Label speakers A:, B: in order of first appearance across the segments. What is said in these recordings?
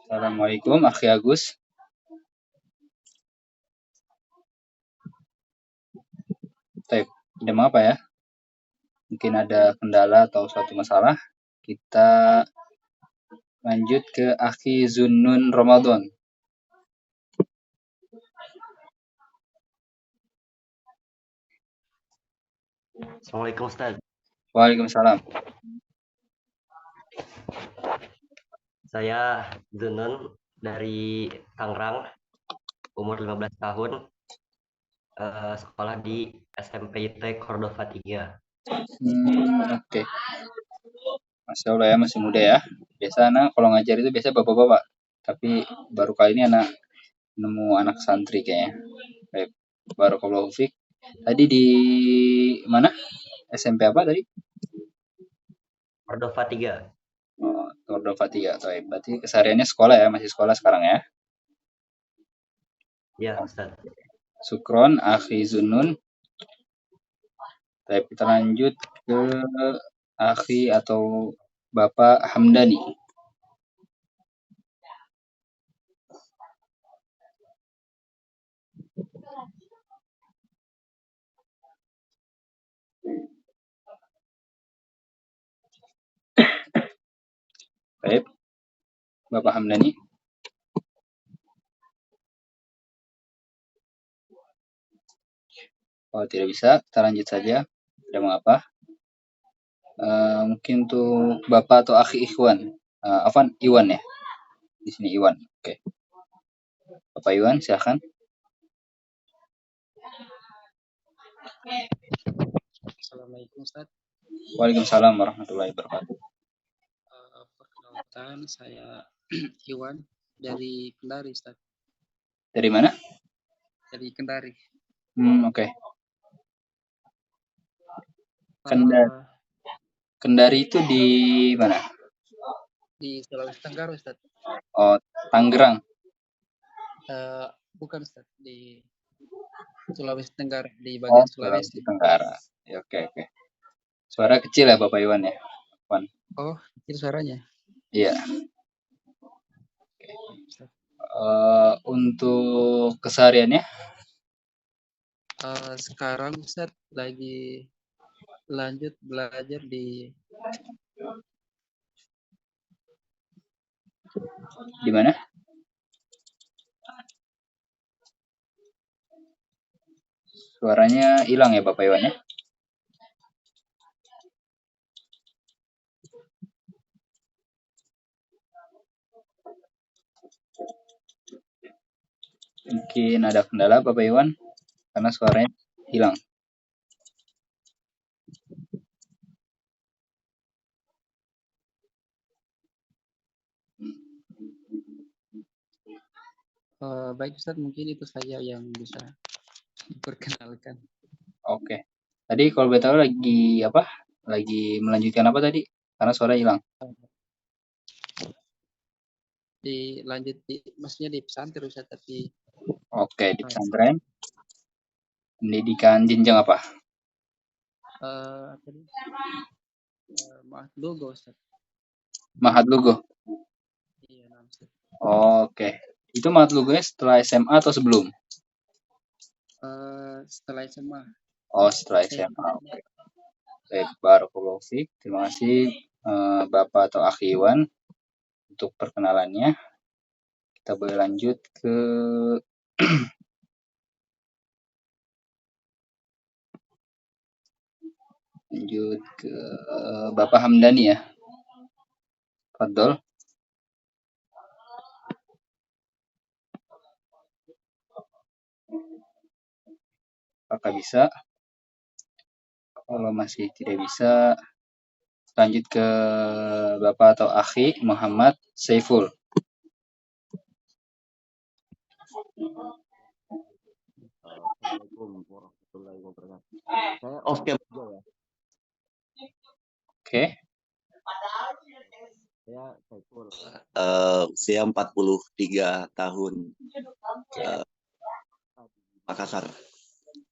A: Assalamualaikum, Akhi Agus. Baik, tidak mengapa ya. Mungkin ada kendala atau suatu masalah. Kita lanjut ke Akhi Zunnun Ramadan.
B: Assalamualaikum Ustaz.
A: Waalaikumsalam.
B: Saya Zunun dari Tangerang, umur 15 tahun, sekolah di SMP IT Cordova 3.
A: Oke. Masya Allah ya, masih muda ya. Biasa anak kalau ngajar itu biasa bapak-bapak. Tapi baru kali ini anak nemu anak santri kayaknya. Baik, barakallahu fiik. Tadi di mana? SMP apa tadi?
B: Cordova 3.
A: Oh, Cordova 3. Berarti kesehariannya sekolah ya, masih sekolah sekarang ya.
B: Ya, Ustaz.
A: Sukron, Akhi Zunun. Baik, kita lanjut ke Akhi atau Bapak Hamdani. Baik, Bapak Hamdani. Oh, tidak bisa, kita lanjut saja. Tidak mengapa. Mungkin untuk Bapak atau Akhi Ikhwan. Afwan, Iwan ya. Di sini Iwan. Oke. Bapak Iwan, silakan.
C: Assalamualaikum Ustaz.
A: Waalaikumsalam warahmatullahi wabarakatuh.
C: Perkenalkan, saya Iwan dari Kendari Ustaz.
A: Dari mana?
C: Dari Kendari.
A: Oke. Kendari itu di mana?
C: Di Sulawesi Tenggara Ustaz.
A: Oh, Tangerang.
C: Bukan Ustaz, di Sulawesi Tenggara, di bagian Sulawesi
A: Tenggara. Ya, oke. Suara kecil ya Bapak Iwan ya. Iwan.
C: Oh, itu suaranya.
A: Iya. Untuk kesehariannya?
C: Sekarang Ustaz lagi lanjut belajar di
A: mana? Suaranya hilang ya Bapak Iwan ya? Mungkin ada kendala Bapak Iwan karena suaranya hilang.
C: baik Ustaz, mungkin itu saja yang bisa diperkenalkan.
A: Oke. Tadi kalau boleh tahu lagi apa? Lagi melanjutkan apa tadi? Karena suara hilang.
C: Maksudnya di pesantren Ustaz, tapi
A: Oke, di pesantren. Pendidikan jenjang apa?
C: Mahat Lugo Ustaz.
A: Mahat Lugo.
C: Iya, Ustaz.
A: Oke. Itu Mahat Lugonya setelah SMA atau sebelum?
C: Setelah SMA.
A: Oh, setelah SMA. Oke. Baik, barakallahu fiik. Terima kasih Bapak atau Akhi Iwan untuk perkenalannya. Kita boleh lanjut ke Bapak Hamdani ya. Fadol. Apakah bisa? Kalau masih tidak bisa, lanjut ke Bapak atau Akhi Muhammad Saiful.
D: Assalamualaikum warahmatullahi wabarakatuh. Saya off cam aja ya.
A: Oke.
D: Saya Saiful. Usia 43 tahun. Makassar.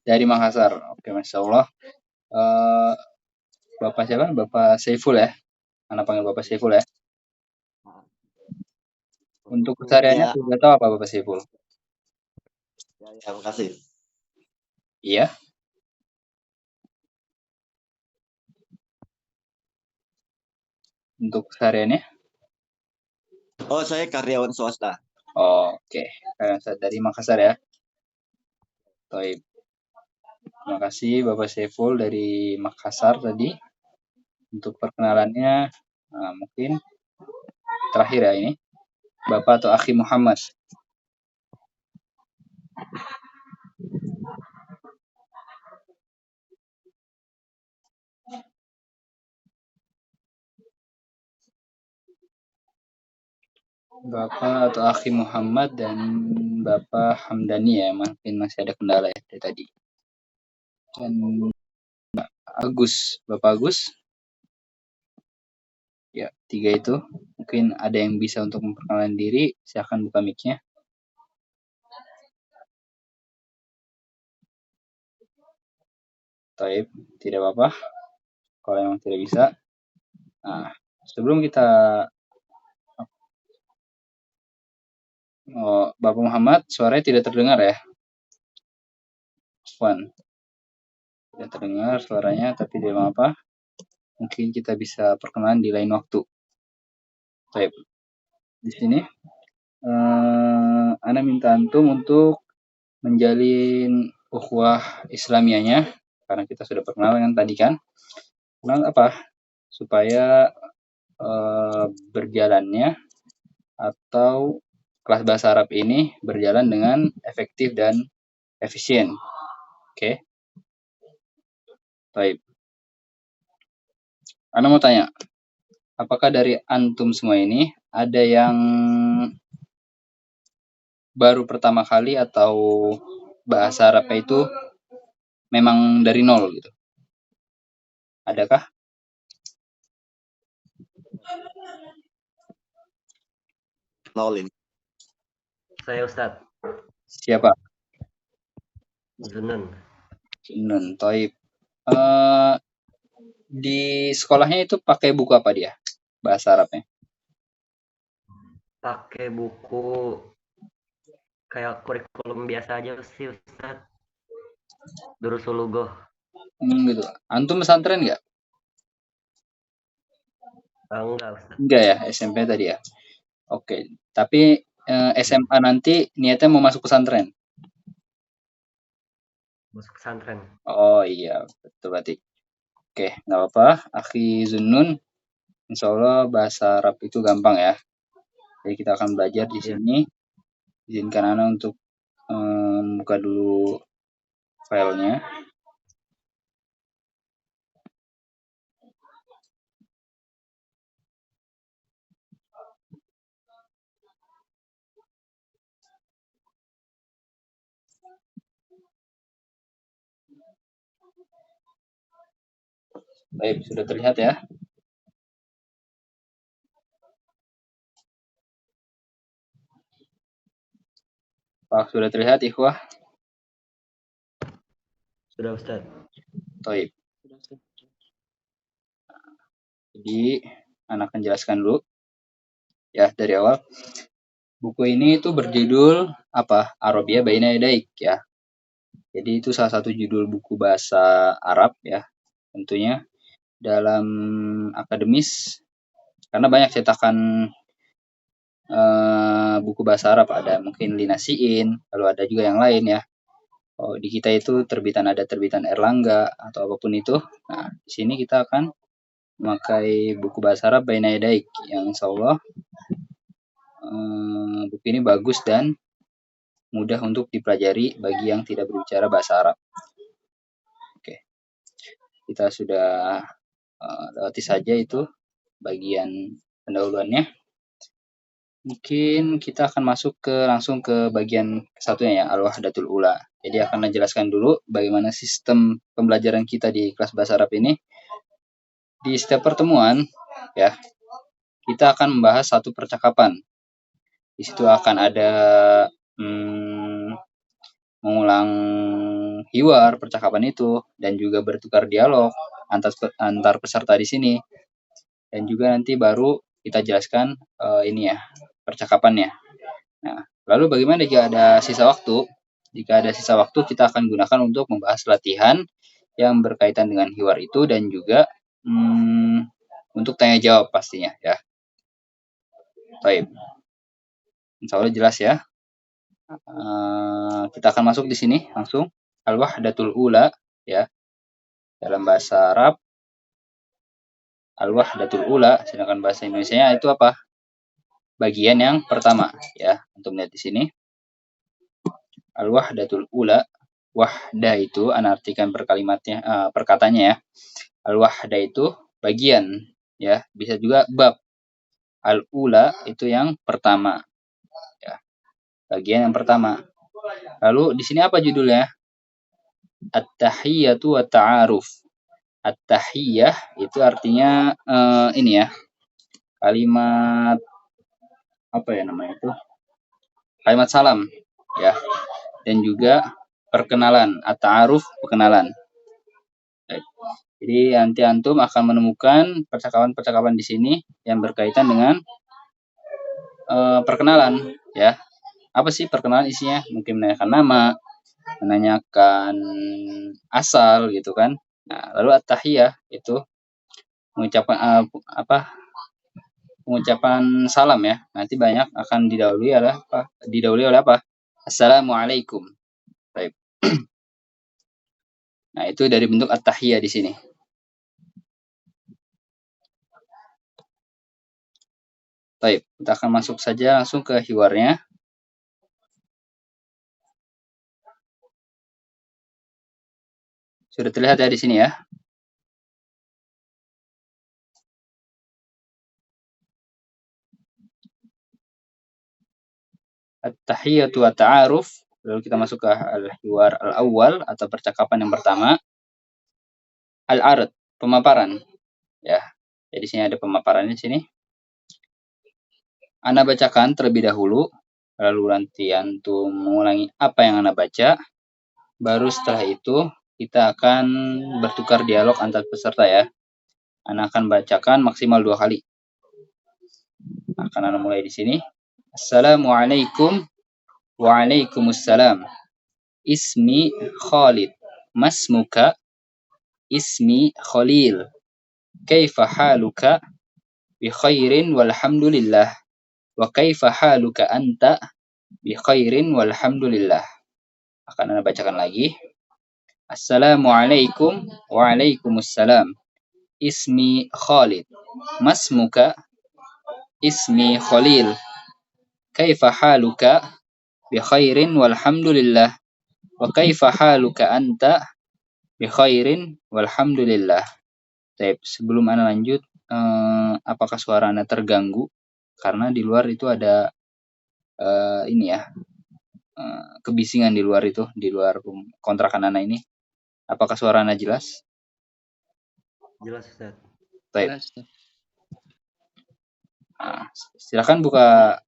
A: Dari Makassar. Oke, Masya Allah. Bapak siapa? Bapak Saiful ya? Anak panggil Bapak Saiful ya? Untuk kesehariannya
D: Ya,
A: sudah tahu apa Bapak Saiful?
D: ya, makasih.
A: Iya. Untuk kesehariannya?
D: Oh, saya karyawan swasta.
A: Oke. Dari Makassar ya. Baik. Terima kasih Bapak Saiful dari Makassar tadi untuk perkenalannya. Nah, mungkin terakhir ya ini Bapak atau Akhi Muhammad. Bapak atau Akhi Muhammad dan Bapak Hamdani ya, mungkin masih ada kendala ya dari tadi. Dan Agus, Bapak Agus. Ya, 3 itu. Mungkin ada yang bisa untuk memperkenalkan diri, silahkan buka mic-nya. Taib, tidak apa-apa. Kalau memang tidak bisa. Nah, sebelum kita Bapak Muhammad, suaranya tidak terdengar ya. Wan, tidak terdengar suaranya, tapi tidak apa-apa. Mungkin kita bisa perkenalan di lain waktu. Taib. Di sini, Ana minta antum untuk menjalin ukhuwah Islamiyahnya, karena kita sudah perkenalan tadi kan. Kenal apa? Supaya berjalannya atau kelas bahasa Arab ini berjalan dengan efektif dan efisien. Oke. Baik. Ana mau tanya, apakah dari antum semua ini ada yang baru pertama kali atau bahasa Arabnya itu memang dari nol gitu? Adakah?
D: Nol ini.
B: Saya Ustadz
A: Siapa?
B: Zunun.
A: Nun, Taib. Di sekolahnya itu pakai buku apa dia? Bahasa Arabnya?
B: Pakai buku kayak kurikulum biasa aja sih Ustadz. Durusul Lugoh.
A: Gitu. Antum pesantren nggak?
B: Enggak Ustadz.
A: Enggak ya, SMP tadi ya. Oke. Tapi SMA nanti niatnya mau masuk pesantren.
B: Masuk pesantren.
A: Oh iya, betul berarti. Oke, nggak apa-apa. Akhi Zunnun, insya Allah bahasa Arab itu gampang ya. Jadi kita akan belajar di
B: Iya.
A: sini. Izinkan Ana untuk buka dulu filenya. Baik, sudah terlihat ya. Pak, sudah terlihat ikhwah?
B: Sudah Ustadz.
A: Taib. Jadi, Ana akan jelaskan dulu ya dari awal. Buku ini itu berjudul apa? Arabia Baina Yadaik ya. Jadi itu salah satu judul buku bahasa Arab ya. Tentunya dalam akademis karena banyak cetakan buku bahasa Arab, ada mungkin Linasiin, lalu ada juga yang lain ya. Oh, di kita itu ada terbitan Erlangga atau apapun itu. Nah, di sini kita akan memakai buku bahasa Arab Baina Yadaik yang insya Allah buku ini bagus dan mudah untuk dipelajari bagi yang tidak berbicara bahasa Arab. Oke, kita sudah lewati saja itu bagian pendahuluannya. Mungkin kita akan masuk langsung ke bagian satunya ya, Al-Wahdatul Ula. Jadi akan menjelaskan dulu bagaimana sistem pembelajaran kita di kelas bahasa Arab ini. Di setiap pertemuan ya, kita akan membahas satu percakapan. Di situ akan ada mengulang hiwar percakapan itu dan juga bertukar dialog antar peserta di sini. Dan juga nanti baru kita jelaskan ini ya, percakapannya. Nah, lalu bagaimana jika ada sisa waktu? Jika ada sisa waktu, kita akan gunakan untuk membahas latihan yang berkaitan dengan hiwar itu dan juga untuk tanya jawab pastinya ya. Baik. Insya Allah jelas ya. Kita akan masuk di sini langsung. Al-wahdatul ula ya. Dalam bahasa Arab al-wahdatul ula, sedangkan bahasa Indonesianya itu apa? Bagian yang pertama ya. Untuk melihat di sini. Al-wahdatul ula, wahdah itu ana artikan perkalimatnya perkatanya ya. Al-wahdah itu bagian ya, bisa juga bab. Al-ula itu yang pertama. Ya. Bagian yang pertama. Lalu di sini apa judulnya? At-tahiyyatu wa ta'aruf. At-tahiyyah itu artinya ini ya. Kalimat apa ya namanya itu? Kalimat salam ya. Dan juga perkenalan, at-ta'aruf, perkenalan. Jadi nanti antum akan menemukan percakapan-percakapan di sini yang berkaitan dengan perkenalan ya. Apa sih perkenalan isinya? Mungkin menanyakan nama, menanyakan asal gitu kan. Nah, lalu at-tahiyyah itu mengucapkan pengucapan salam ya. Nanti banyak akan didahului oleh apa? Assalamualaikum. Baik. Nah, itu dari bentuk at-tahiyyah di sini. Baik, kita akan masuk saja langsung ke hiwarnya. Sudah terlihat ya di sini ya. At-tahiyyatu wa ta'aruf. Lalu kita masuk ke al-hiwar al-awwal atau percakapan yang pertama. Al-ard, pemaparan. Ya. Jadi di sini ada pemaparannya di sini. Ana bacakan terlebih dahulu, lalu nanti antum mengulangi apa yang Ana baca. Baru setelah itu kita akan bertukar dialog antar peserta ya. Ana akan bacakan maksimal 2 kali. Akan Ana mulai di sini. Assalamualaikum. Waalaikumsalam. Ismi Khalid. Masmuka. Ismi Khalil. Kaifa haluka? Bi khairin walhamdulillah. Wa kaifa haluka anta? Bi khairin walhamdulillah. Akan Anda bacakan lagi. Assalamualaikum. Waalaikumsalam. Ismi Khalid. Masmuka? Ismi Khalil. Kaifa haluka? Bi khairin walhamdulillah. Wa kaifa haluka anta? Bi khairin walhamdulillah. Baik, sebelum Anda lanjut, apakah suara Anda terganggu? Karena di luar itu ada ini ya, kebisingan di luar itu, di luar kontrakan Anda ini. Apakah suara Anda jelas?
B: Jelas, Ustaz.
A: Baik.
C: Jelas, Ustaz.
A: Nah, silakan buka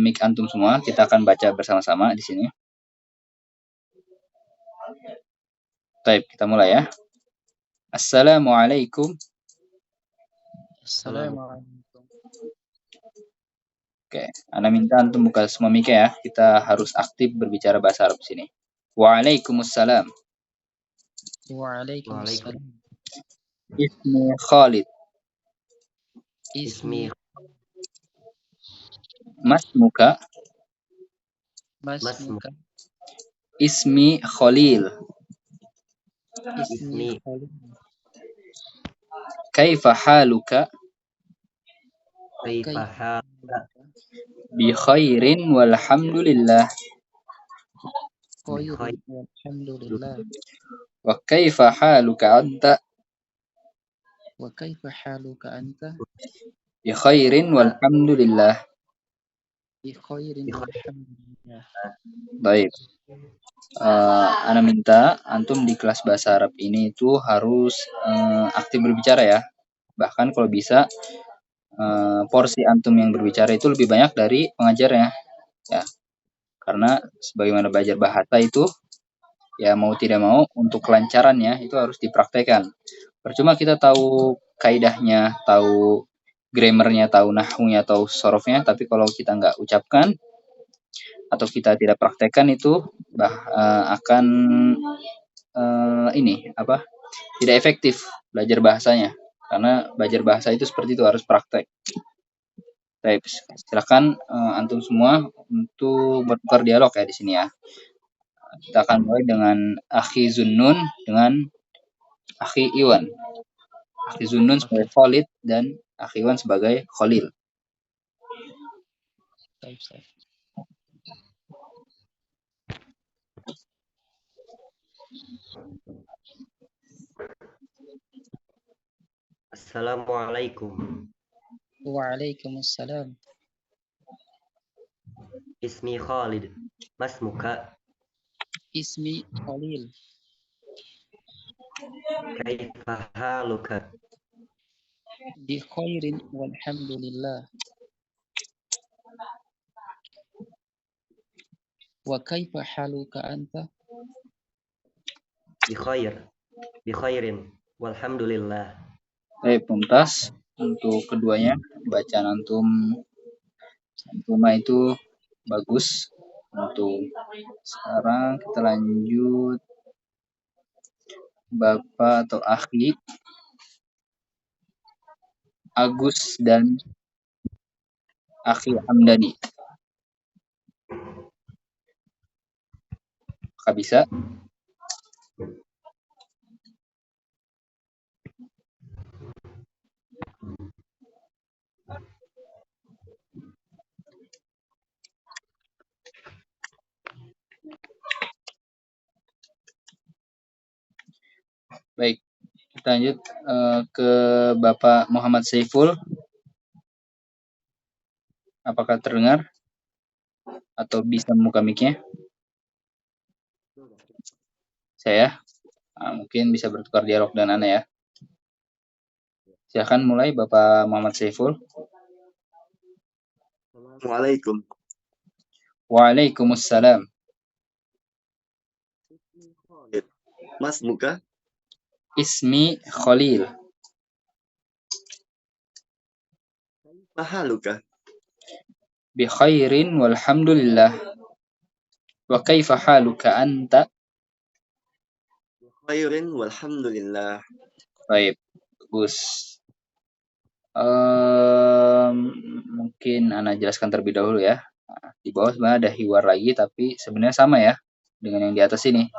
A: mic antum semua. Kita akan baca bersama-sama di sini. Baik, kita mulai ya. Assalamualaikum.
C: Assalamualaikum.
A: Oke, Anda minta antum buka semua mic ya. Kita harus aktif berbicara bahasa Arab di sini. Waalaikumsalam.
C: Waalaikumsalam.
A: Ismi Khalid.
B: Ismi
A: Masmuka.
C: Masmuka.
A: Ismi Khalil.
C: Ismi Khalid.
A: Kaifa haluka?
B: kaifa haluka?
A: Bi khairin walhamdulillah.
C: Khairun walhamdulillah.
A: Wa kaifa haluka anta?
C: Wa kaifa haluka anta?
A: Bi khairin walhamdulillah.
C: Bi khairin walhamdulillah.
A: Baik. Ana minta antum di kelas bahasa Arab ini itu harus aktif berbicara ya. Bahkan kalau bisa porsi antum yang berbicara itu lebih banyak dari pengajarnya. Ya. Karena sebagaimana belajar bahasa itu ya mau tidak mau untuk kelancarannya itu harus dipraktekkan. Percuma kita tahu kaidahnya, tahu grammarnya, tahu nahwunya atau sorofnya, tapi kalau kita nggak ucapkan atau kita tidak praktekkan itu akan ini apa? Tidak efektif belajar bahasanya. Karena belajar bahasa itu seperti itu, harus praktek. Baik, silakan antum semua untuk bertukar dialog ya di sini ya. Kita akan mulai dengan Akhi Zunnun dengan Akhi Iwan. Akhi Zunnun sebagai Khalid dan Akhi Iwan sebagai Khalil.
C: Baik, Ustaz.
B: Assalamualaikum.
C: Waalaikumsalam.
B: Ismi Khalid. Masmuka.
C: Ismi Khalil.
B: Kaifa haluka?
C: Bi khairin walhamdulillah. Wa kaifa haluka anta?
B: Bi khairin. Walhamdulillah.
A: Baik, Mumtaz. Untuk keduanya, bacaan antum itu bagus. Untuk sekarang kita lanjut Bapak atau Akhi Agus dan Akhi Hamdani. Apakah bisa? Baik, kita lanjut ke Bapak Muhammad Saiful. Apakah terdengar? Atau bisa membuka mic-nya? Saya? Mungkin bisa bertukar dialog dengan Anda ya. Silakan mulai Bapak Muhammad Saiful.
D: Assalamualaikum.
A: Waalaikumsalam.
D: Masmuka?
A: Ismi Khalil.
D: Mahaluka?
A: Bi khairin walhamdulillah. Wa kaifa haluka anta?
D: Khairin walhamdulillah.
A: Baik, bagus. Mungkin Ana jelaskan terlebih dahulu ya. Di bawah sebenarnya ada hiwar lagi, tapi sebenarnya sama ya dengan yang di atas ini.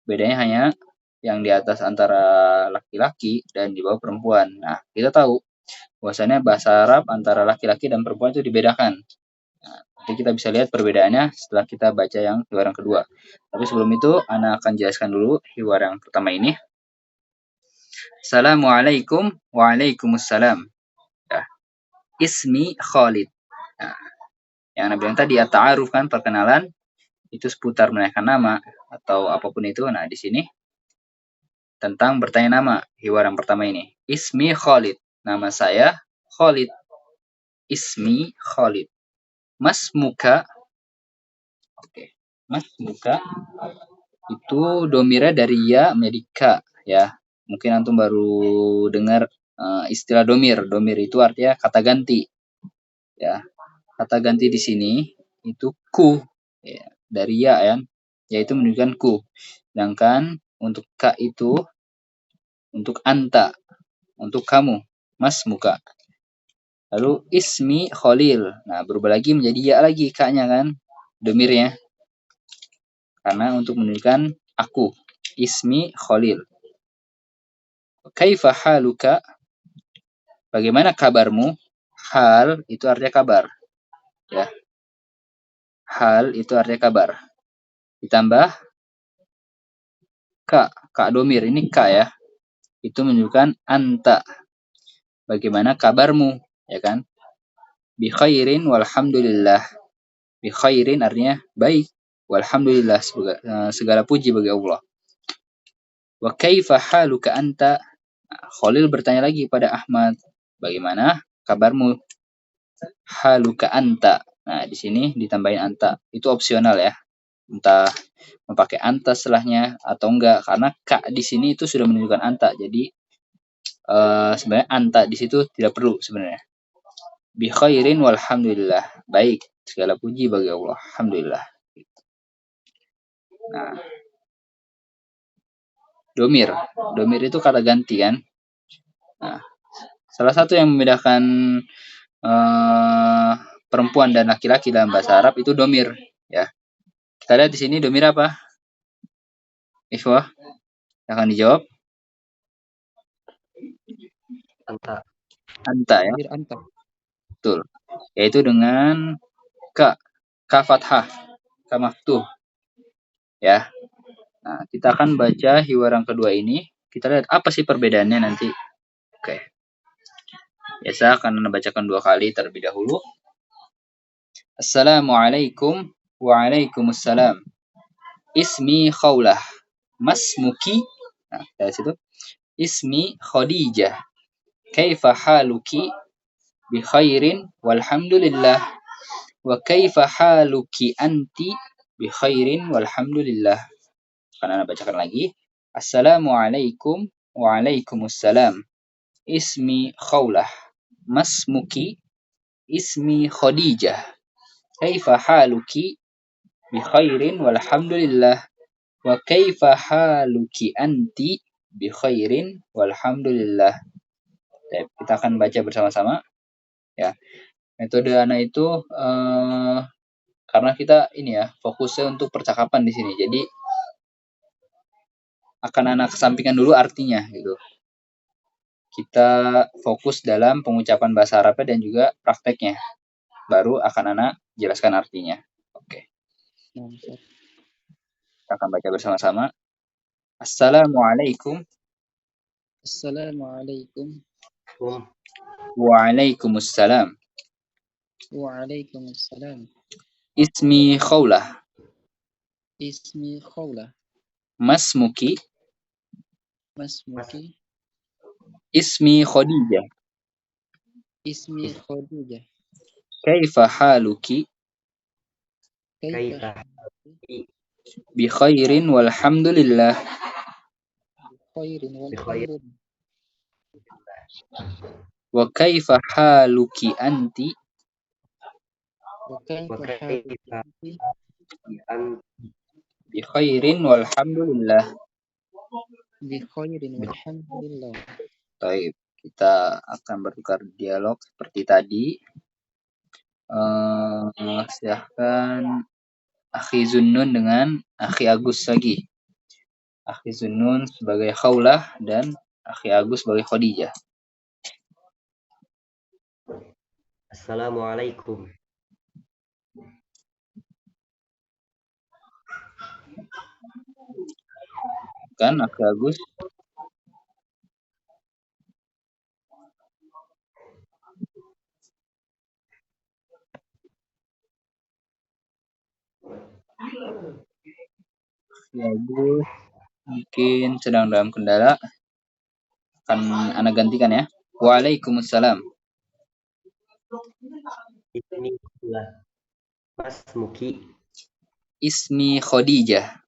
A: Bedanya hanya yang di atas antara laki-laki dan di bawah perempuan. Nah, kita tahu bahwasannya bahasa Arab antara laki-laki dan perempuan itu dibedakan. Nah, nanti kita bisa lihat perbedaannya setelah kita baca yang hiwar yang kedua. Tapi sebelum itu, Ana akan jelaskan dulu hiwar yang pertama ini. Assalamualaikum. Waalaikumsalam. Ya. Ismi Khalid. Nah, yang Ana bilang tadi ya ta'aruf kan, perkenalan itu seputar menanyakan nama atau apapun itu. Nah, di sini tentang bertanya nama, hiwar yang pertama ini. Ismi Khalid. Nama saya Khalid. Ismi Khalid. Masmuka. Oke. Masmuka itu domirnya dari ya menjadi ka ya. Mungkin antum baru dengar istilah domir. Domir itu artinya kata ganti. Ya. Kata ganti di sini itu ku ya, dari ya kan. Yaitu menunjukkan ku. Sedangkan untuk ka itu untuk anta, untuk kamu, mas muka. Lalu ismi Khalil. Nah, berubah lagi menjadi ya lagi ka-nya kan, domirnya. Karena untuk menunjukkan aku, ismi Khalil. Kaifa haluka? Bagaimana kabarmu? Hal itu artinya kabar. Ya. Hal itu artinya kabar. Ditambah ka domir, ini ka ya. Itu menunjukkan anta. Bagaimana kabarmu, ya kan? Bi khairin walhamdulillah. Bi khairin artinya baik. Walhamdulillah, segala puji bagi Allah. Wa kaifa haluka anta? Khalil bertanya lagi pada Ahmad, bagaimana kabarmu? Haluka anta. Nah, di sini ditambahin anta. Itu opsional ya. Entah memakai anta setelahnya atau enggak, karena ka di sini itu sudah menunjukkan anta. Jadi sebenarnya anta di situ tidak perlu sebenarnya. bi khairin walhamdulillah. Baik, segala puji bagi Allah. Alhamdulillah. Nah, domir. Domir itu kata ganti kan? Nah, salah satu yang membedakan perempuan dan laki-laki dalam bahasa Arab itu domir, ya. Kita lihat di sini domir apa? Ikhwah, akan dijawab.
B: Anta.
A: Anta ya,
C: Domir anta.
A: betul. Yaitu dengan ka fathah, ka maftuh. Ya. Nah, kita akan baca hiwaran kedua ini. Kita lihat apa sih perbedaannya nanti. Oke. Biasa akan membacakan 2 kali terlebih dahulu. Assalamualaikum. Waalaikumsalam. Ismi Khawlah. Masmuki. Nah, dari situ. Ismi Khadijah. Kaifa haluki? Bi khairin walhamdulillah. Wa kaifa haluki anti? Bi khairin walhamdulillah. Akan Anda bacakan lagi. Assalamualaikum. Waalaikumsalam. Ismi Khawlah. Masmuki. Ismi Khadijah. Kaifa haluki? Bi khairin walhamdulillah. Wa kaifa haluki anti? Bi khairin walhamdulillah. Kita akan baca bersama-sama. Ya, metode Ana itu karena kita ini ya fokusnya untuk percakapan di sini. Jadi akan Ana kesampingkan dulu artinya gitu. Kita fokus dalam pengucapan bahasa Arabnya dan juga prakteknya. Baru akan Ana jelaskan artinya. Oke.
C: Nah, Ustaz.
A: Kita akan baca bersama-sama. Assalamualaikum.
C: Assalamualaikum.
A: Waalaikumsalam.
C: Waalaikumsalam.
A: Ismi Khawlah.
C: Ismi Khawlah.
A: Masmuki.
C: Masmuki.
A: Ismi Khadijah.
C: Ismi Khadijah.
A: Kaifa haluki?
C: Kaifa
A: Bi khairin walhamdulillah.
C: khairin walhamdulillah.
A: Wa kaifa haluki anti?
C: Wa kaifa haluki anti?
A: Bi khairin walhamdulillah.
C: Bi khairin walhamdulillah.
A: Baik, kita akan bertukar dialog seperti tadi. Silahkan Akhi Zunnun dengan Akhi Agus lagi. Akhi Zunnun sebagai Khawlah dan Akhi Agus sebagai Khadijah.
B: Assalamualaikum.
A: Kan Akhi Agus? Akhi Agus mungkin sedang dalam kendala. Akan Ana gantikan ya. Waalaikumsalam.
B: Ismi Khawlah. Masmuki.
A: Ismi Khadijah.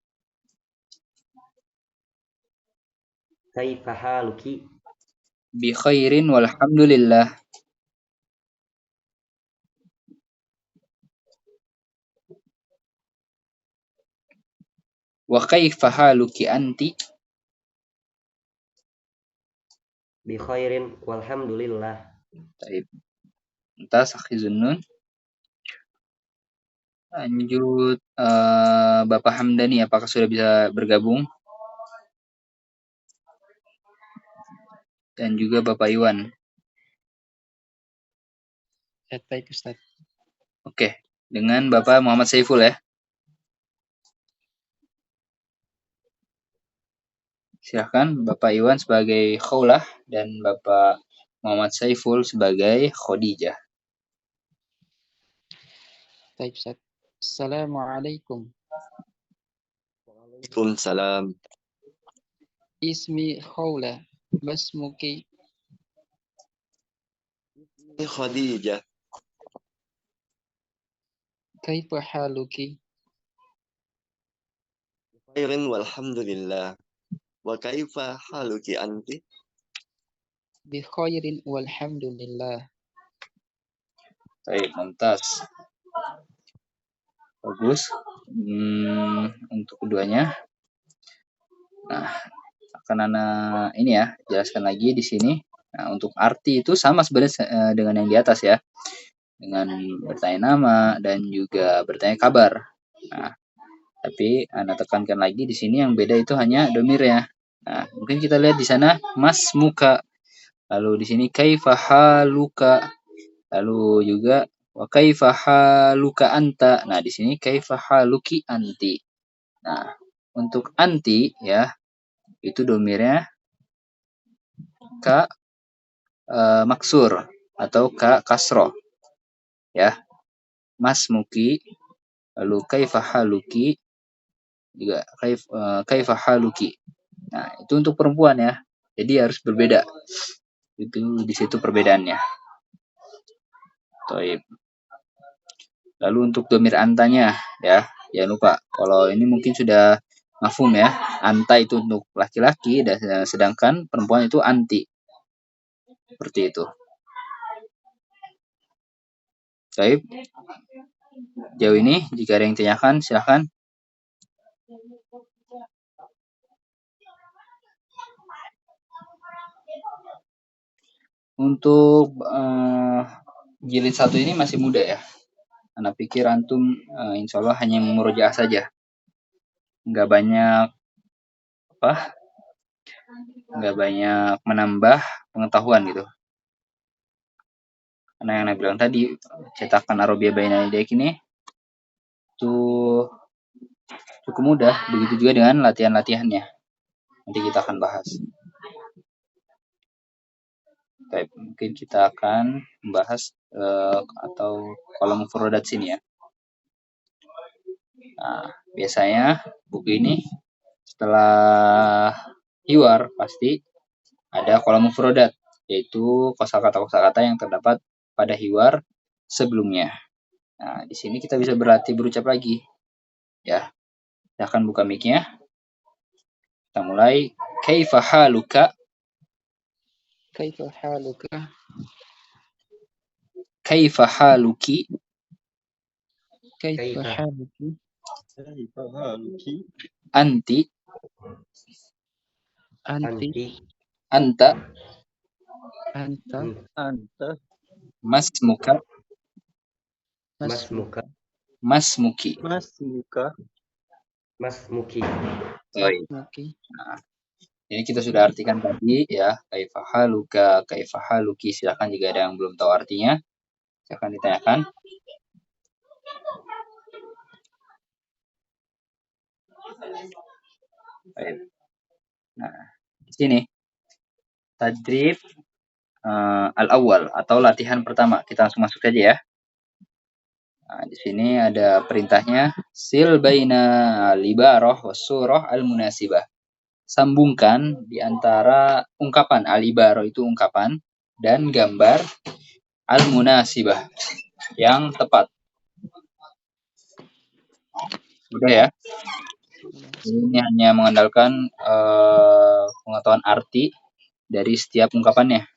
B: Kaifa haluki?
A: Bi khairin walhamdulillah. Wa kaifa haluki anti?
B: Bi khairin walhamdulillah.
A: Baik. Entas Akhi Zunnun. Lanjut Bapak Hamdani, apakah sudah bisa bergabung? Dan juga Bapak Iwan.
C: Baik, Ustaz.
A: Oke, dengan Bapak Muhammad Saiful ya. Silahkan Bapak Iwan sebagai Khawlah dan Bapak Muhammad Saiful sebagai Khadijah.
C: Baik, Ustaz. Assalamualaikum.
D: Waalaikumsalam.
C: Ismi Khawlah. Masmuki.
D: Khadijah.
C: Kaifa haluki?
D: Khairin walhamdulillah. Wa kaifa haluki anti?
C: Bi khairin walhamdulillah.
A: Baik, mumtaz. Bagus. Untuk keduanya. Nah, akan anak ini ya, jelaskan lagi di sini. Nah, untuk arti itu sama sebenarnya dengan yang di atas ya. Dengan bertanya nama dan juga bertanya kabar. Nah, tapi Anda tekankan lagi di sini yang beda itu hanya domirnya. Nah, mungkin kita lihat di sana mas muka. Lalu di sini kaifa haluka. Lalu juga wa kaifa haluka anta. Nah, di sini kaifa haluki anti. Nah, untuk anti ya, itu domirnya ka maksur atau ka kasroh ya. Mas muki, lalu kaifa haluki, juga kaifa haluki. Nah, itu untuk perempuan ya. Jadi harus berbeda. Itu di situ perbedaannya. Toib. Lalu untuk domir antanya ya, jangan lupa. Kalau ini mungkin sudah mafhum ya. Anta itu untuk laki-laki dan sedangkan perempuan itu anti. Seperti itu. Toib. Jauh ini jika ada yang tanyakan silahkan. Untuk jilid 1 ini masih muda ya. Anak pikir antum insya Allah hanya memurojaah saja. Nggak banyak menambah pengetahuan gitu. Karena yang Anda bilang tadi, cetakan Arabia Baina Yadaik ini itu cukup mudah. Begitu juga dengan latihan-latihannya. Nanti kita akan bahas. Baik, mungkin kita akan membahas atau kolom mufradat sini ya. Nah, biasanya buku ini setelah hiwar pasti ada kolom mufradat, yaitu kosakata-kosakata yang terdapat pada hiwar sebelumnya. Nah, di sini kita bisa berlatih berucap lagi. Ya. Kita akan buka mic-nya. Kita mulai. Kaifa haluka?
C: Kaifa haluka?
A: Kaifa haluki?
C: Kaifa haluki?
D: Kaifa haluki?
A: Anti?
C: Anti?
A: Anta?
C: Anta?
D: Anta?
A: Masmuka?
B: Masmuka.
A: Masmuki?
D: Masmuka?
B: Masmuki.
A: Baik.
C: Masmuki.
A: Nah, ini kita sudah artikan tadi ya. Kaifa haluka? Kaifa haluki? Silakan jika ada yang belum tahu artinya, silakan ditanyakan. Baik. Nah, di sini tadrib al-awwal atau latihan pertama. Kita langsung masuk aja ya. Nah, di sini ada perintahnya sil baina al-ibarah was surah al-munasibah. Sambungkan di antara ungkapan al-ibarah itu ungkapan dan gambar al-munasibah yang tepat. Udah ya. Ini hanya mengandalkan pengetahuan arti dari setiap ungkapannya.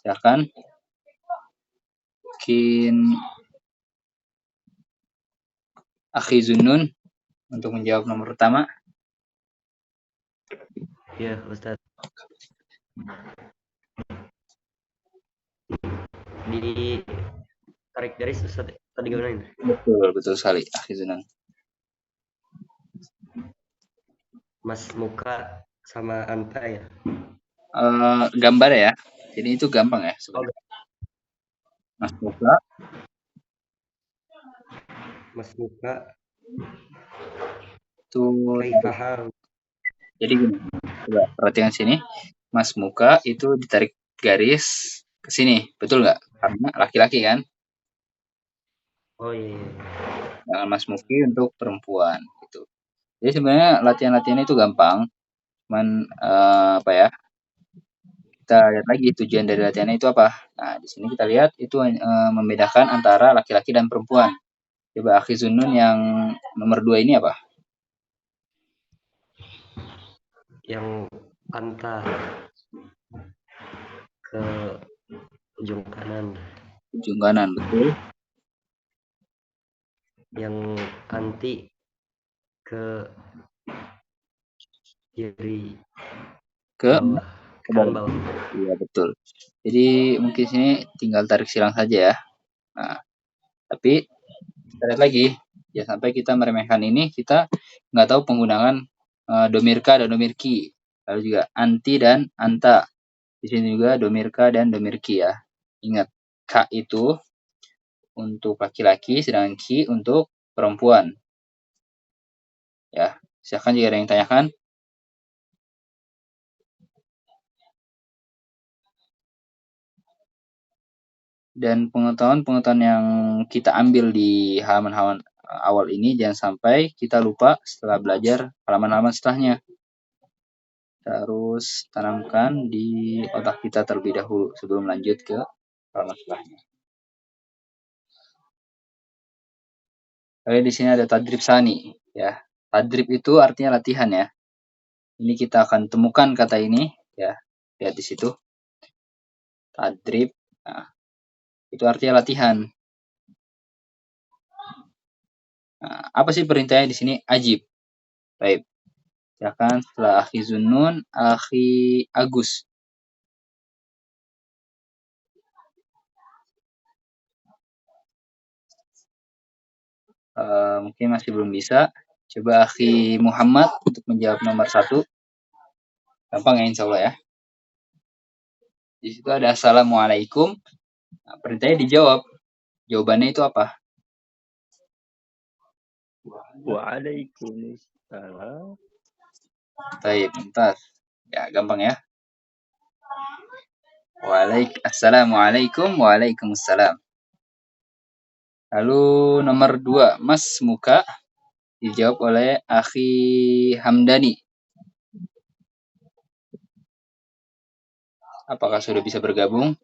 A: Silakan. Mungkin Akhi Zunnun untuk menjawab nomor pertama.
B: Ya, Ustaz. Di tarik garis Ustaz tadi gimana ini?
A: Betul sekali Akhi Zunnun.
B: Masmuka sama anta ya.
A: Gambar ya. Jadi itu gampang ya sebenarnya.
B: Masmuka
A: itu
B: kaifa hal.
A: Jadi gini, coba perhatikan sini. Masmuka itu ditarik garis ke sini, betul nggak? Karena laki-laki kan.
B: Oh iya.
A: Jangan masmuki untuk perempuan gitu. Jadi sebenarnya latihan-latihan itu gampang. Cuman apa ya? Kita lihat lagi tujuan dari latihannya itu apa. Nah, di sini kita lihat itu membedakan antara laki-laki dan perempuan. Coba Akhi Zunnun yang nomor 2 ini apa?
B: Yang anta ke ujung kanan.
A: ujung kanan, betul.
B: Yang anti ke kiri
A: Ke
B: bawah,
A: ke
B: kanan
A: bawah.
B: bawah.
A: Iya, betul. Jadi mungkin sini tinggal tarik silang saja ya. Nah, tapi kita lihat lagi, ya sampai kita meremehkan ini, kita nggak tahu penggunaan domirka dan domirki. Lalu juga anti dan anta. Di sini juga domirka dan domirki ya. Ingat, ka itu untuk laki-laki, sedangkan ki untuk perempuan. Ya, silakan jika ada yang tanyakan. Dan pengetahuan-pengetahuan yang kita ambil di halaman-halaman awal ini jangan sampai kita lupa setelah belajar halaman-halaman setelahnya. Kita harus tanamkan di otak kita terlebih dahulu sebelum lanjut ke halaman setelahnya. Lalu di sini ada tadrib sani, ya. Tadrib itu artinya latihan ya. Ini kita akan temukan kata ini, ya. Lihat di situ. Tadrib, nah, itu artinya latihan. Nah, apa sih perintahnya di sini? Ajib. Baik. Silakan setelah akhi Zunnun, akhi Agus. Mungkin masih belum bisa. Coba akhi Muhammad untuk menjawab nomor 1. Gampang ya insya Allah ya. Di situ ada Assalamualaikum. Nah, perintahnya dijawab. Jawabannya itu apa?
D: Waalaikumsalam.
A: Baik, bentar. Ya, gampang ya. Assalamualaikum, waalaikumsalam. Lalu nomor 2, Mas Muka, dijawab oleh akhi Hamdani. Apakah sudah bisa bergabung?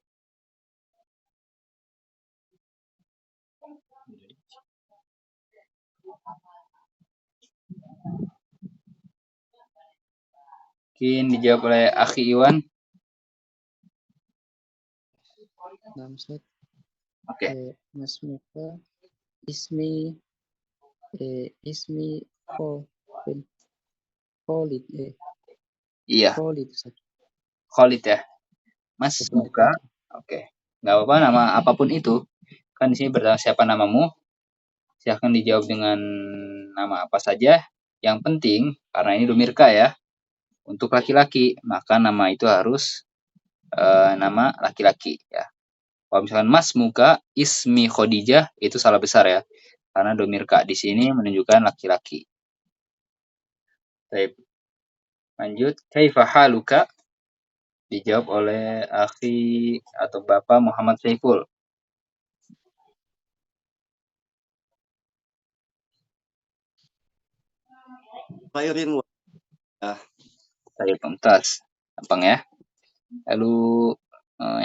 A: Mungkin dijawab oleh akhi Iwan.
C: Namset.
A: Oke.
C: Mas Muka. Ismi Khalid.
A: Iya,
C: Khalid. Ustaz.
A: Khalid ya. Mas Muka. Oke. Nggak apa-apa nama apapun itu. Kan di sini bertanya siapa namamu. Silahkan dijawab dengan nama apa saja. Yang penting, karena ini domirka ya. Untuk laki-laki, maka nama itu harus nama laki-laki ya. Kalau misalkan Mas Muka, Ismi Khadijah, itu salah besar ya. Karena domirka di sini menunjukkan laki-laki. Baik. Lanjut. Kaifa haluka? Dijawab oleh akhi atau Bapak Muhammad Saiful.
E: Khairin wa
A: Baik, mumtaz. Gampang ya. Lalu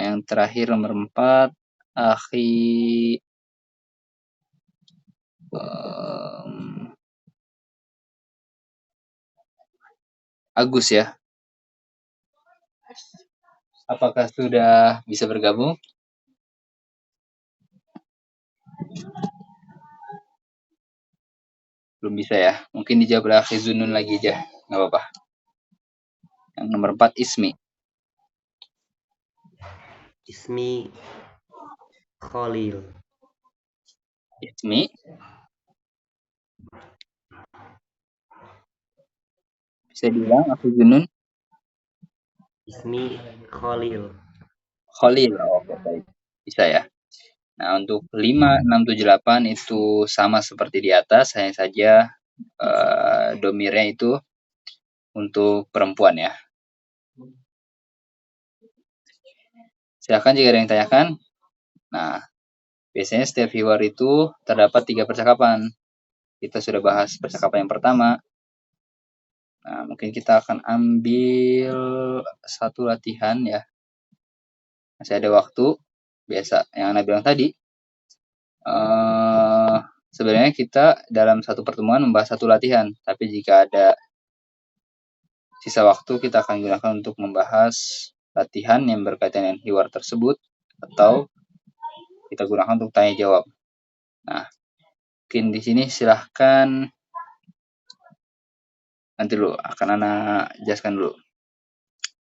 A: yang terakhir nomor 4, akhi Agus ya. Apakah sudah bisa bergabung? Belum bisa ya. Mungkin dijawab oleh akhi Zunun lagi aja. Nggak apa-apa. Yang nomor 4, Ismi.
B: Ismi Khalil.
A: Ismi. Bisa diulang akhi Zunun?
B: Ismi Khalil.
A: Khalil. Oh, oke, baik. Bisa ya. Nah, untuk 5, 6, 7, 8 itu sama seperti di atas, hanya saja domirnya itu untuk perempuan ya. Silakan jika ada yang tanyakan. Nah, biasanya setiap hiwar itu terdapat 3 percakapan. Kita sudah bahas percakapan yang pertama. Nah, mungkin kita akan ambil satu latihan ya. Masih ada waktu. Biasa yang Anda bilang tadi. Sebenarnya kita dalam satu pertemuan membahas satu latihan. Tapi jika ada sisa waktu, kita akan gunakan untuk membahas latihan yang berkaitan dengan hiwar tersebut. atau kita gunakan untuk tanya jawab. Nah, mungkin di sini silahkan nanti dulu akan anak jelaskan dulu.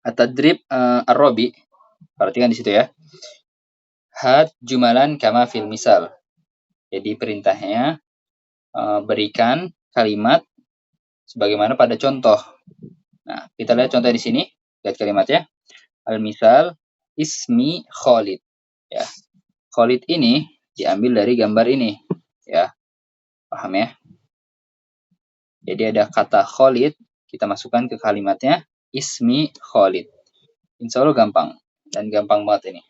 A: At-tadrib ar-rabi, perhatikan di situ ya. Hat jumalan kama fil misal. Jadi perintahnya berikan kalimat sebagaimana pada contoh. Nah, kita lihat contoh di sini. Lihat kalimatnya. Al-misal ismi Khalid. Ya. Khalid ini diambil dari gambar ini. Ya. Paham ya? Jadi ada kata Khalid, kita masukkan ke kalimatnya ismi Khalid. Insya Allah gampang. Dan gampang banget ini.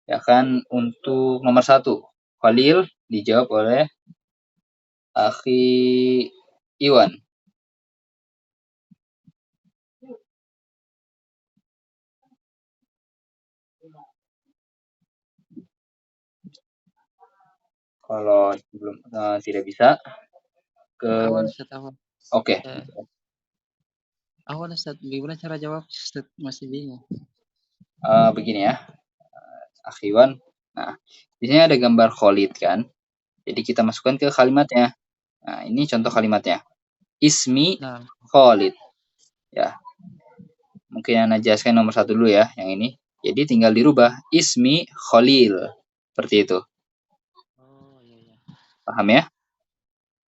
A: Ya kan, untuk nomor 1, Khalil dijawab oleh Akhi Iwan. Kalau belum tidak bisa ke
C: Awal Ustaz, awal.
A: Oke.
C: Ya. Awal Ustaz, gimana cara jawab Ustaz? Masih bingung.
A: Begini ya. Akhi Iwan. Nah, di sini ada gambar Khalid kan. Jadi kita masukkan ke kalimatnya. Nah, ini contoh kalimatnya. Ismi
C: Nah,
A: Khalid. Ya. Mungkin Anda jelaskan nomor 1 dulu ya, yang ini. Jadi tinggal dirubah ismi Khalil. Seperti itu.
C: oh iya.
A: Paham ya?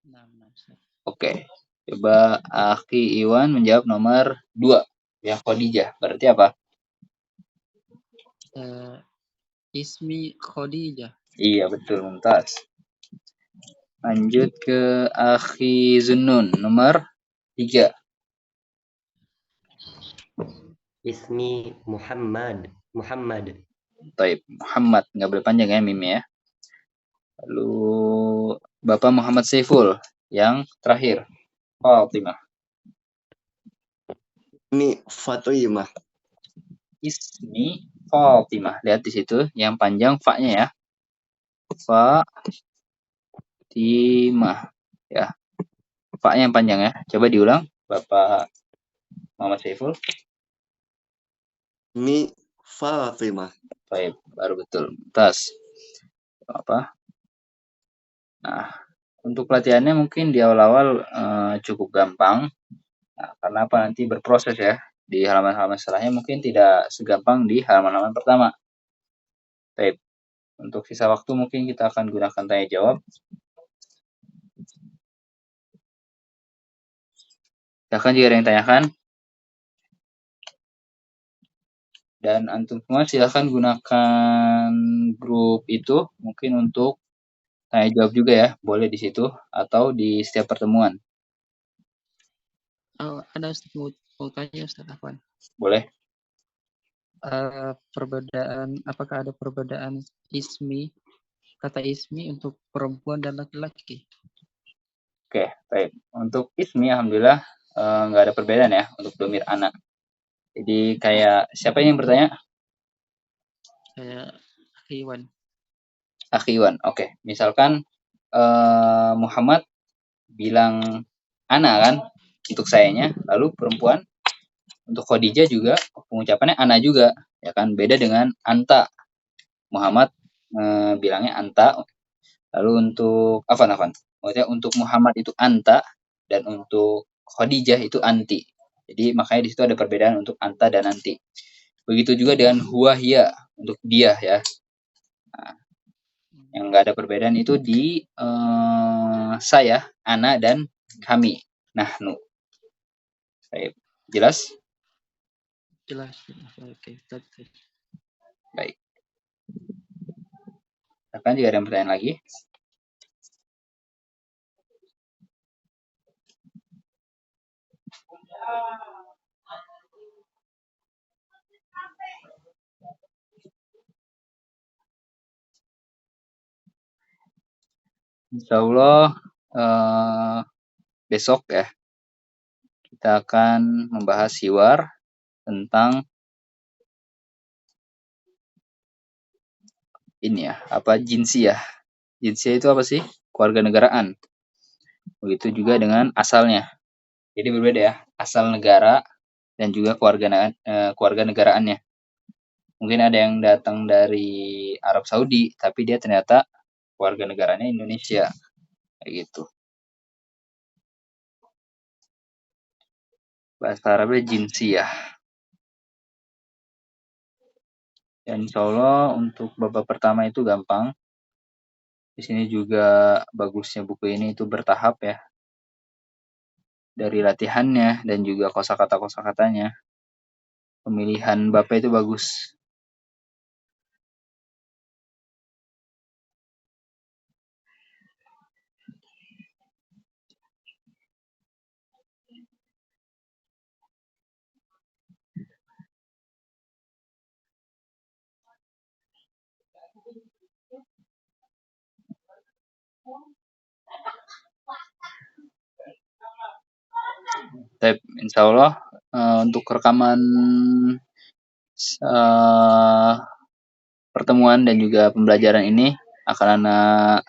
C: Nah, Ustaz.
A: Oke. Coba Akhi Iwan menjawab nomor 2. Yang Khadijah. Berarti apa?
C: Ismi Khadijah.
A: Iya, betul. Mumtaz. Lanjut ke Akhi Zunnun. Nomor 3.
B: Ismi Muhammad.
A: Taib. Muhammad. Nggak boleh panjang ya mimnya ya. Lalu Bapak Muhammad Saiful. Yang terakhir. Fatimah.
E: Ini Fatimah.
A: Ismi Fatimah. Lihat di situ. Yang panjang fa-nya ya. Fatimah. Ya. Fa-nya yang panjang ya. Coba diulang. Bapak Muhammad Saiful.
E: Ini Fatimah.
A: Baik, baru betul. Tas. Apa? Nah, untuk latihannya mungkin di awal-awal cukup gampang. Nah, karena apa, nanti berproses ya. Di halaman-halaman setelahnya mungkin tidak segampang di halaman-halaman pertama. Baik. Untuk sisa waktu mungkin kita akan gunakan tanya jawab. Silahkan jika ada yang tanyakan. Dan antum semua silahkan gunakan grup itu mungkin untuk tanya jawab juga ya. Boleh di situ atau di setiap pertemuan.
C: Oh, ada Ustaz mau tanya Ustaz Afwan.
A: Boleh.
C: Apakah ada perbedaan kata ismi untuk perempuan dan laki-laki?
A: Oke, baik. Untuk ismi alhamdulillah nggak ada perbedaan ya untuk domir anak. Jadi kayak siapa yang bertanya?
C: Saya Iwan.
A: Akhi Iwan. Oke, misalkan Muhammad bilang ana kan untuk sayanya, lalu perempuan untuk Khadijah juga pengucapannya ana juga, ya kan, beda dengan anta. Muhammad bilangnya anta, lalu untuk Afan. Maksudnya untuk Muhammad itu anta dan untuk Khadijah itu anti. Jadi makanya di situ ada perbedaan untuk anta dan anti. Begitu juga dengan huwa hiya untuk dia ya. Nah, yang nggak ada perbedaan itu di saya, ana dan kami. Nahnu. Baik. Jelas?
C: Jelas. Oke.
A: Baik. Akan jika ada yang pertanyaan lagi. Insya Allah besok ya kita akan membahas hiwar tentang ini ya, apa jinsiyah. Jinsiyah itu apa sih? Kewarganegaraan. Begitu juga dengan asalnya. Jadi berbeda ya, asal negara dan juga kewarganegaraannya. Mungkin ada yang datang dari Arab Saudi, tapi dia ternyata warga negaranya Indonesia. Kayak gitu. Bahasa Arabnya jinsiyah. Dan insya Allah untuk babak pertama itu gampang. Di sini juga bagusnya buku ini itu bertahap ya. Dari latihannya dan juga kosakata-kosakatanya. Pemilihan babnya itu bagus. Tapi insya Allah untuk rekaman pertemuan dan juga pembelajaran ini akan anak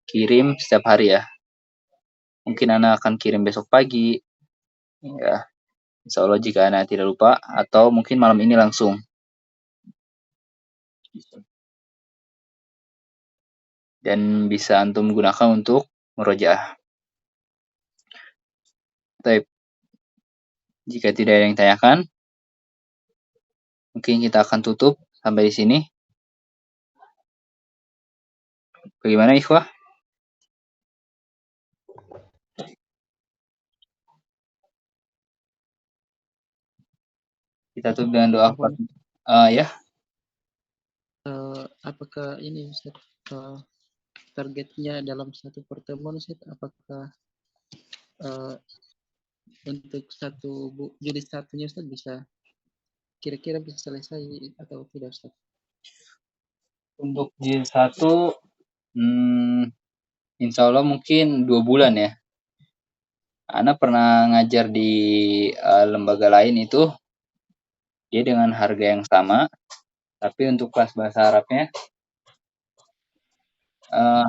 A: kirim setiap hari ya. Mungkin anak akan kirim besok pagi. Ya, insya Allah jika anak tidak lupa atau mungkin malam ini langsung. Dan bisa antum gunakan untuk murojaah. Tapi jika tidak ada yang tanyakan, mungkin kita akan tutup sampai di sini. Bagaimana ikhwah? Kita tutup dengan doa. Ya.
C: Apakah ini Ustaz, targetnya dalam satu pertemuan Ustaz, apakah untuk satu jilid satunya Ustaz bisa kira-kira bisa selesai atau tidak Ustaz?
A: Untuk jilid 1 insya Allah mungkin 2 bulan ya. Ana pernah ngajar di lembaga lain itu dia dengan harga yang sama, tapi untuk kelas bahasa Arabnya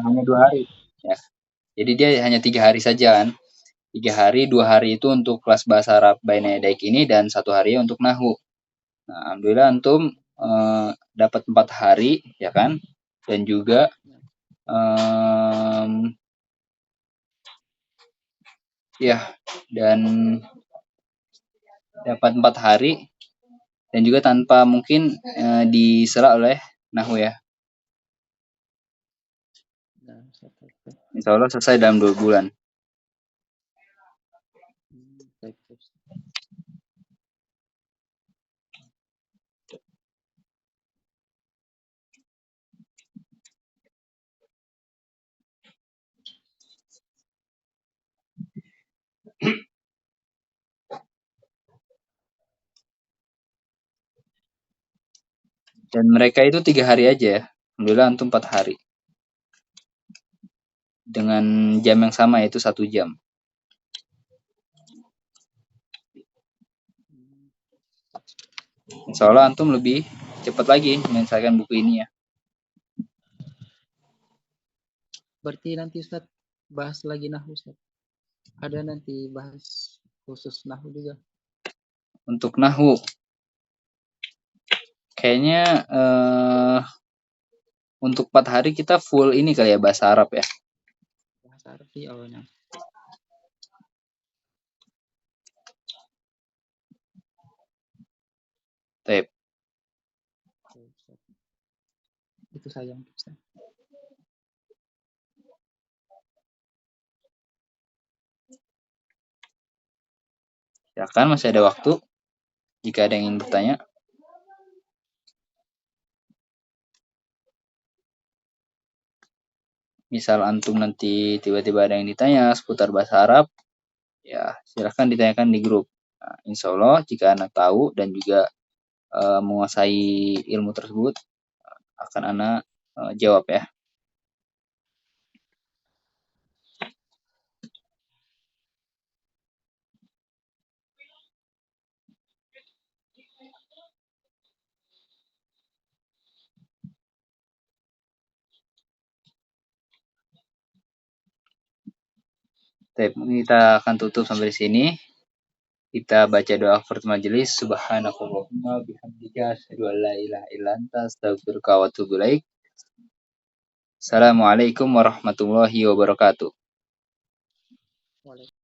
A: hanya 2 hari ya. Jadi dia hanya 3 hari saja kan. 3 hari, 2 hari itu untuk kelas bahasa Arab Baina Yadaik ini dan 1 hari untuk Nahwu. Nah, alhamdulillah antum dapat 4 hari ya kan. Dan juga ya dan dapat 4 hari dan juga tanpa mungkin disela oleh Nahwu ya.
C: Nah, Ustaz,
A: Insya Allah selesai dalam 2 bulan.
C: baik, Ustaz.
A: Dan mereka itu 3 hari aja ya. Alhamdulillah antum 4 hari. Dengan jam yang sama yaitu 1 jam. Insya Allah antum lebih cepat lagi menyelesaikan buku ini ya.
C: Berarti nanti Ustaz bahas lagi Nahwu Ustaz. Ada nanti bahas khusus Nahwu juga.
A: Untuk Nahwu kayaknya untuk 4 hari kita full ini kali ya bahasa Arab ya.
C: Bahasa Arab sih awalnya.
A: Taip.
C: Itu sayang Ustaz.
A: Silakan masih ada waktu jika ada yang ingin bertanya. Misal antum nanti tiba-tiba ada yang ditanya seputar bahasa Arab, ya silahkan ditanyakan di grup. Nah, insya Allah jika anak tahu dan juga menguasai ilmu tersebut, akan anak jawab ya. Baik, kita akan tutup sampai di sini. Kita baca doa kafaratul majelis. Subhanakallahumma bihamdika asyhadu an la ilaha illa anta astaghfiruka wa atubu ilaik. Assalamualaikum warahmatullahi wabarakatuh.
C: Waalaikumsalam.